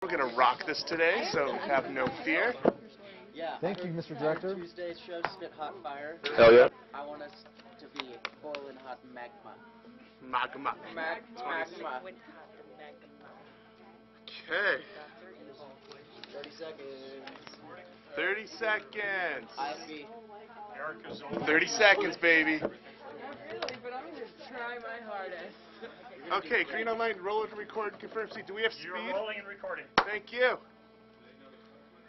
We're going to rock this today, so have no fear. Yeah. Thank you, Mr. Director. Tuesday's show, Spit Hot Fire. Hell yeah. I want us to be boiling hot magma. Magma. Magma. Okay. 30 seconds. 30 seconds. IFB. 30 seconds, baby. Not really, but I'm going to try my hardest. Okay, green on light, roll it to record and confirm. See, do we have speed? You're rolling and recording. Thank you.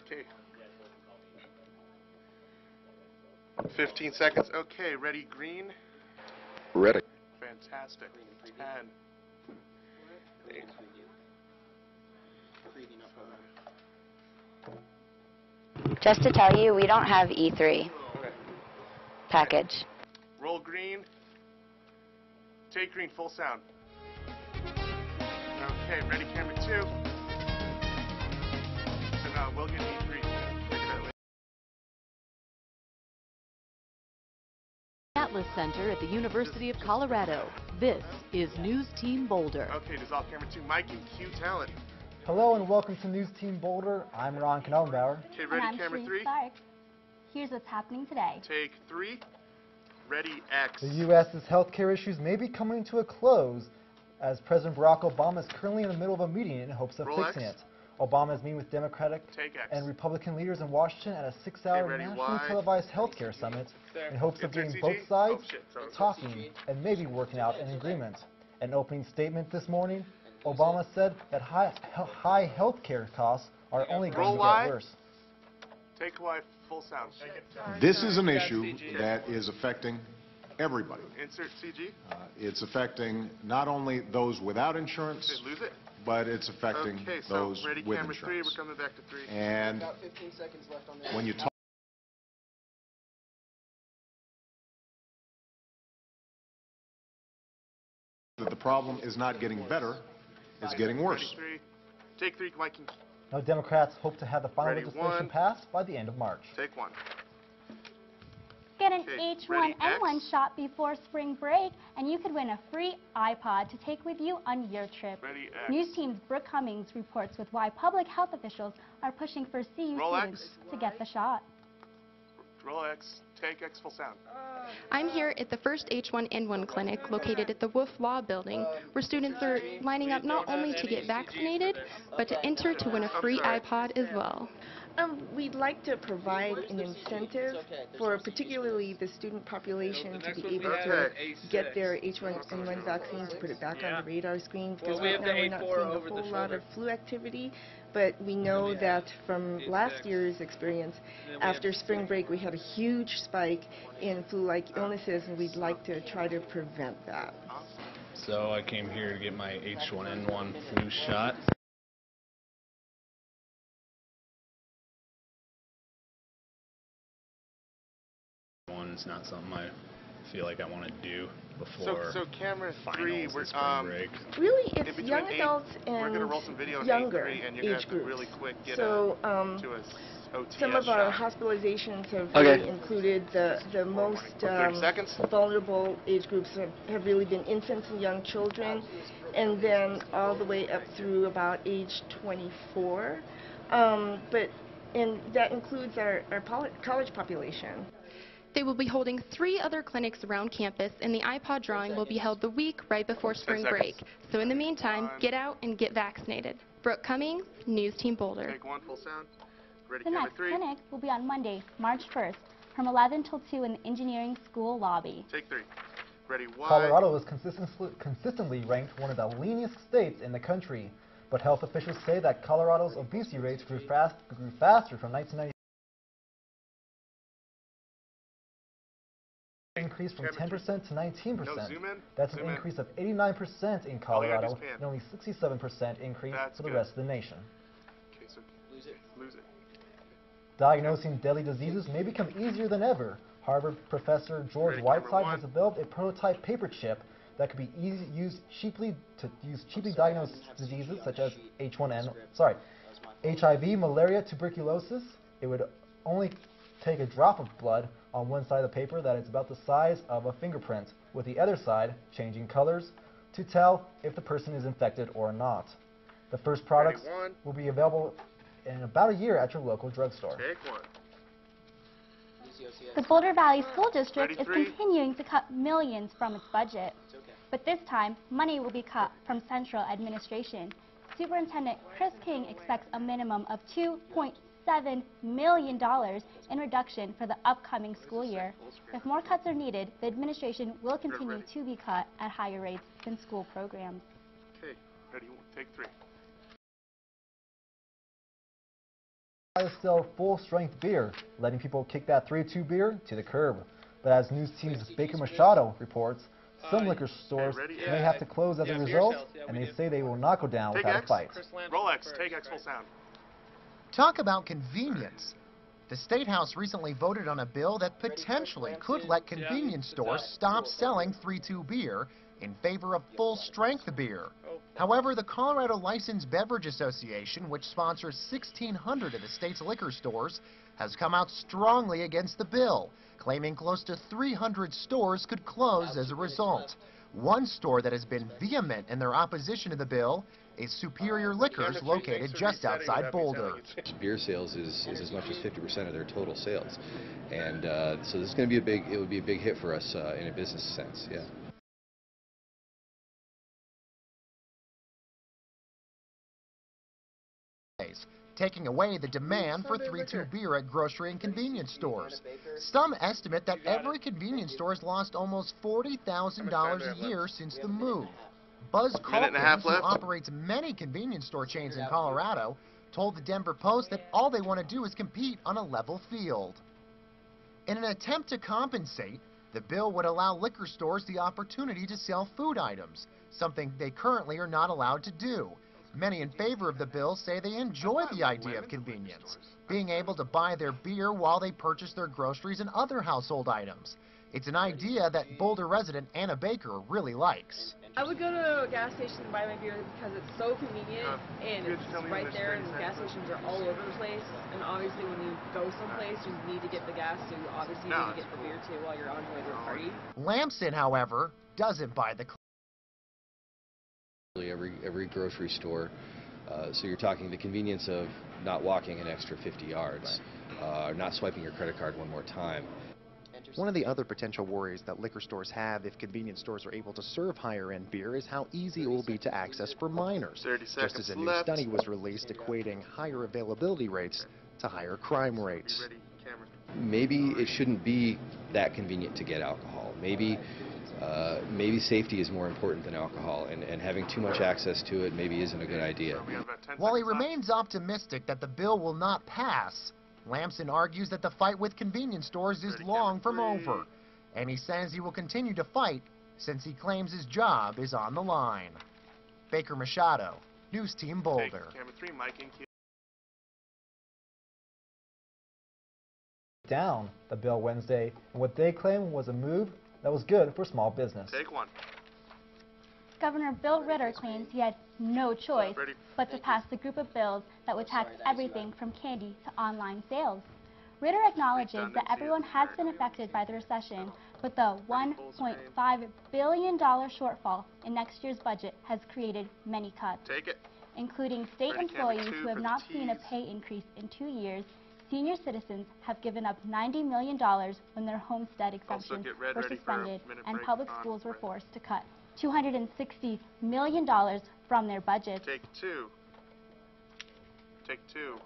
Okay. 15 seconds. Okay, ready, green? Ready. Fantastic. 10. 8. Just to tell you, we don't have E3 Okay. package. Roll green. Take green, full sound. Okay, ready, camera 2. And we'll get E3. Figure that later. Atlas Center at the University of Colorado. This is NewsTeam Boulder. Okay, dissolve camera 2. Mike and Q talent. Hello and welcome to NewsTeam Boulder. I'm Ron Knellenbauer. Okay, And ready, I'm camera Shereen 3. Clark. Here's what's happening today. Take 3. Ready, X. The U.S.'s healthcare issues may be coming to a close as President Barack Obama is currently in the middle of a meeting in hopes of Roll fixing X. it. Obama is meeting with Democratic Take X. and Republican leaders in Washington at a 6-hour Okay, ready, nationally Y. televised healthcare summit in hopes of Insert getting CG. both sides Oh, shit, sorry. talking and maybe working out an agreement. An opening statement this morning, Obama said that high healthcare costs are only going to Y. get worse. Take Y, full sound. This is an issue that is affecting everybody. Insert CG. It's affecting not only those without insurance, Okay, lose it. but it's affecting Okay, so those ready, with camera 3. insurance. We're coming back to 3. And About 15 seconds left on this. when you talk that the problem is not getting better, it's getting worse. Ready, 3. Take 3, Mike and Now, Democrats hope to have the final Ready, legislation 1. passed by the end of March. take 1. Get an Okay, ready, H1N1 X. shot before spring break, and you could win a free iPod to take with you on your trip. Ready, X. NewsTeam's Brooke Cummings reports with why public health officials are pushing for CU Roll students X. to get the shot. Roll X. Take X, full sound. I'm here at the first H1N1 clinic located at the Wolf Law Building, where students are lining up not only to get vaccinated, but to enter to win a free iPod as well. We'd like to provide an incentive for particularly the student population to be able to get their H1N1 vaccine, to put it back on the radar screen, because right now we're not seeing a whole lot of flu activity, but we know that from last year's experience, after spring break we had a huge spike in flu-like illnesses, and we'd like to try to prevent that. So I came here to get my H1N1 flu shot. One's not something I feel like I want to do before So camera 3, finals we're and spring break. Really, in it's between young 8, adults we're gonna roll some video and on younger 8-3, and you're gonna age have to groups. really quick get So to a OTS some of our shot. hospitalizations have Okay. really included the most 30 seconds. vulnerable age groups have really been infants and young children, and then all the way up through about age 24. And that includes our college population. They will be holding 3 other clinics around campus, and the iPod drawing will be held the week right before spring break. So in the meantime, get out and get vaccinated. Brooke Cummings, NewsTeam Boulder. Take 1, full sound. Ready, The camera next 3. clinic will be on Monday, March 1st, from 11 till 2 in the engineering school lobby. Take 3. Ready, Y. Colorado is consistently ranked one of the leanest states in the country, but health officials say that Colorado's obesity rates grew faster from 1990. Increase from 10% to 19%. No, zoom in. That's an Zoom in. increase of 89% in All you gotta do Colorado, is pan. and only 67% increase That's for the good. rest of the nation. Okay, so lose it. Diagnosing deadly diseases may become easier than ever. Harvard professor George Ready, Whiteside camera has 1. developed a prototype paper chip that could be used cheaply diagnose diseases such as HIV, malaria, tuberculosis. It would only take a drop of blood on one side of the paper that is about the size of a fingerprint, with the other side changing colors to tell if the person is infected or not. The first products Ready, one. will be available in about a year at your local drugstore. Take one. The Boulder Valley School District Ready, is three. continuing to cut millions from its budget. But this time, money will be cut from central administration. Superintendent Chris King expects a minimum of $2.7 million in reduction for the upcoming school year. If more cuts are needed, the administration will continue to be cut at higher rates than school programs. Okay, ready, take three. To sell full-strength beer, letting people kick that 3-2 beer to the curb. But as NewsTeam's Baker Machado reports, some liquor stores may have to close as a result, and they say they will not go down Take without X. a fight. Roll X, take X full sound. Talk about convenience. The State House recently voted on a bill that potentially could let convenience stores stop selling 3-2 beer in favor of full-strength beer. However, the Colorado Licensed Beverage Association, which sponsors 1,600 of the state's liquor stores, has come out strongly against the bill, claiming close to 300 stores could close as a result. One store that has been vehement in their opposition to the bill is Superior Liquors, located just outside Boulder. Beer sales is as much as 50% of their total sales, and so this is going to be it would be a big hit for us in a business sense. Yeah. Taking away the demand for 3-2 beer at grocery and convenience stores. Some estimate that every convenience store has lost almost $40,000 a year since the move. Buzz Calkins, who operates many convenience store chains in Colorado, told the Denver Post that all they want to do is compete on a level field. In an attempt to compensate, the bill would allow liquor stores the opportunity to sell food items, something they currently are not allowed to do. Many in favor of the bill say they enjoy the idea of convenience, being able to buy their beer while they purchase their groceries and other household items. It's an idea that Boulder resident Anna Baker really likes. I would go to a gas station and buy my beer because it's so convenient and it's right there, and gas stations are all over the place. And obviously when you go someplace, you need to get the gas, so you obviously need to get the beer too while you're on your way to the party. Lamson, however, doesn't buy the Every grocery store, so you're talking the convenience of not walking an extra 50 yards, not swiping your credit card one more time. One of the other potential worries that liquor stores have if convenience stores are able to serve higher-end beer is how easy it will be to access for minors, just as a new study was released equating higher availability rates to higher crime rates. Maybe it shouldn't be that convenient to get alcohol. Maybe safety is more important than alcohol, and having too much access to it maybe isn't a good idea. While he remains optimistic that the bill will not pass, Lamson argues that the fight with convenience stores is long from over, and he says he will continue to fight since he claims his job is on the line. Baker Machado, NewsTeam Boulder. Down the bill Wednesday in what they claim was a move that was good for small business. Take one. Governor Bill Ritter claims he had no choice but to pass the group of bills that would tax everything from candy to online sales. Ritter acknowledges that everyone has been affected by the recession, but the $1.5 billion shortfall in next year's budget has created many cuts, including state employees who have not seen a pay increase in 2 years. Senior citizens have given up $90 million when their homestead exemptions were suspended, and public schools were forced to cut $260 million from their budgets. Take two. Take two.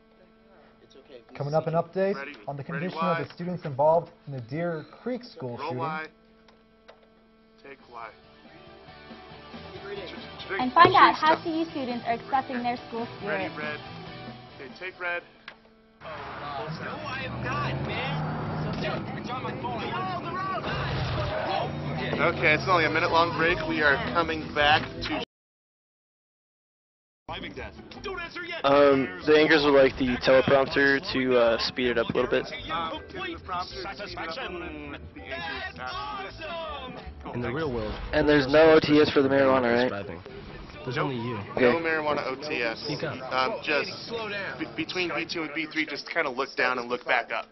Coming up, an update on the condition of the students involved in the Deer Creek school shooting. Y. Take Y. And find out how CU students are expressing their school spirit. Ready, red. Okay, take red. No, I am not, man. It's on my phone. Okay, it's only a minute-long break. We are coming back to... The anchors would like the teleprompter to speed it up a little bit. In the real world. And there's no OTS for the marijuana, right? There's only you. No marijuana OTS. Just between V2 and V3, just kind of look down and look back up.